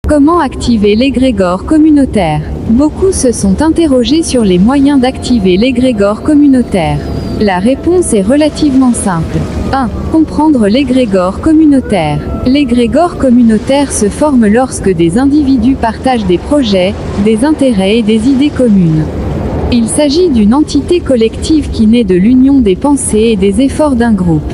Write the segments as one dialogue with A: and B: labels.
A: Comment activer l'égrégore communautaire? Beaucoup se sont interrogés sur les moyens d'activer l'égrégore communautaire. La réponse est relativement simple. 1. Comprendre l'égrégore communautaire. L'égrégore communautaire se forme lorsque des individus partagent des projets, des intérêts et des idées communes. Il s'agit d'une entité collective qui naît de l'union des pensées et des efforts d'un groupe.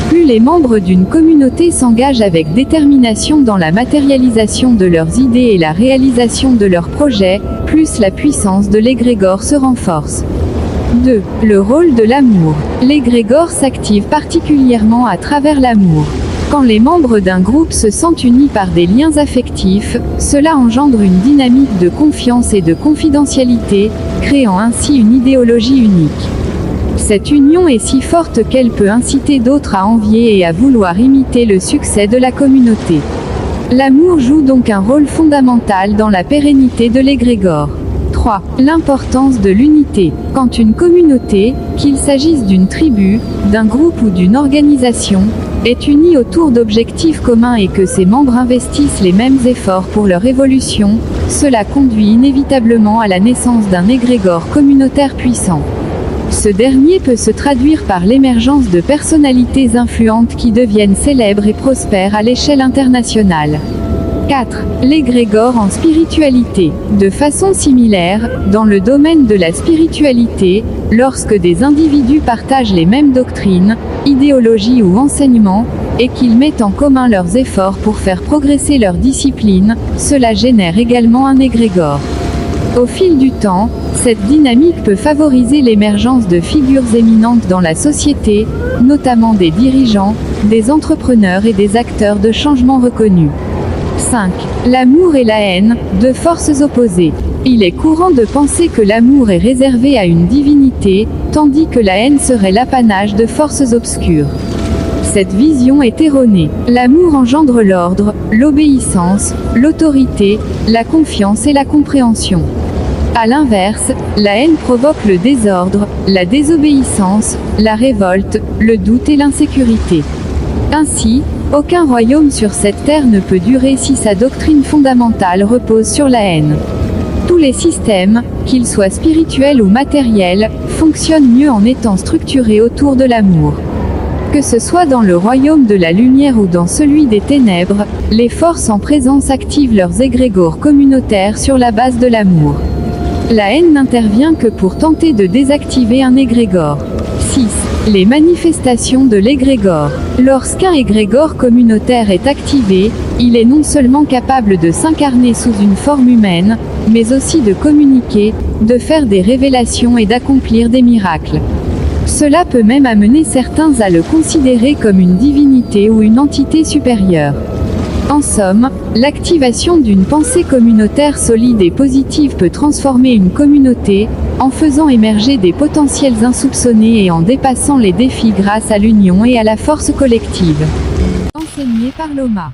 A: Plus les membres d'une communauté s'engagent avec détermination dans la matérialisation de leurs idées et la réalisation de leurs projets, plus la puissance de l'égrégore se renforce. 2. Le rôle de l'amour. L'égrégore s'active particulièrement à travers l'amour. Quand les membres d'un groupe se sentent unis par des liens affectifs, cela engendre une dynamique de confiance et de confidentialité, créant ainsi une idéologie unique. Cette union est si forte qu'elle peut inciter d'autres à envier et à vouloir imiter le succès de la communauté. L'amour joue donc un rôle fondamental dans la pérennité de l'égrégore. 3. L'importance de l'unité. Quand une communauté, qu'il s'agisse d'une tribu, d'un groupe ou d'une organisation, est unie autour d'objectifs communs et que ses membres investissent les mêmes efforts pour leur évolution, cela conduit inévitablement à la naissance d'un égrégore communautaire puissant. Ce dernier peut se traduire par l'émergence de personnalités influentes qui deviennent célèbres et prospèrent à l'échelle internationale. 4. L'égrégore en spiritualité. De façon similaire, dans le domaine de la spiritualité, lorsque des individus partagent les mêmes doctrines, idéologies ou enseignements, et qu'ils mettent en commun leurs efforts pour faire progresser leur discipline, cela génère également un égrégore. Au fil du temps, cette dynamique peut favoriser l'émergence de figures éminentes dans la société, notamment des dirigeants, des entrepreneurs et des acteurs de changement reconnus. 5. L'amour et la haine, deux forces opposées. Il est courant de penser que l'amour est réservé à une divinité, tandis que la haine serait l'apanage de forces obscures. Cette vision est erronée. L'amour engendre l'ordre, l'obéissance, l'autorité, la confiance et la compréhension. A l'inverse, la haine provoque le désordre, la désobéissance, la révolte, le doute et l'insécurité. Ainsi, aucun royaume sur cette terre ne peut durer si sa doctrine fondamentale repose sur la haine. Tous les systèmes, qu'ils soient spirituels ou matériels, fonctionnent mieux en étant structurés autour de l'amour. Que ce soit dans le royaume de la lumière ou dans celui des ténèbres, les forces en présence activent leurs égrégores communautaires sur la base de l'amour. La haine n'intervient que pour tenter de désactiver un égrégore. 6. Les manifestations de l'égrégore. Lorsqu'un égrégore communautaire est activé, il est non seulement capable de s'incarner sous une forme humaine, mais aussi de communiquer, de faire des révélations et d'accomplir des miracles. Cela peut même amener certains à le considérer comme une divinité ou une entité supérieure. En somme, l'activation d'une pensée communautaire solide et positive peut transformer une communauté, en faisant émerger des potentiels insoupçonnés et en dépassant les défis grâce à l'union et à la force collective. Enseigné par Loma.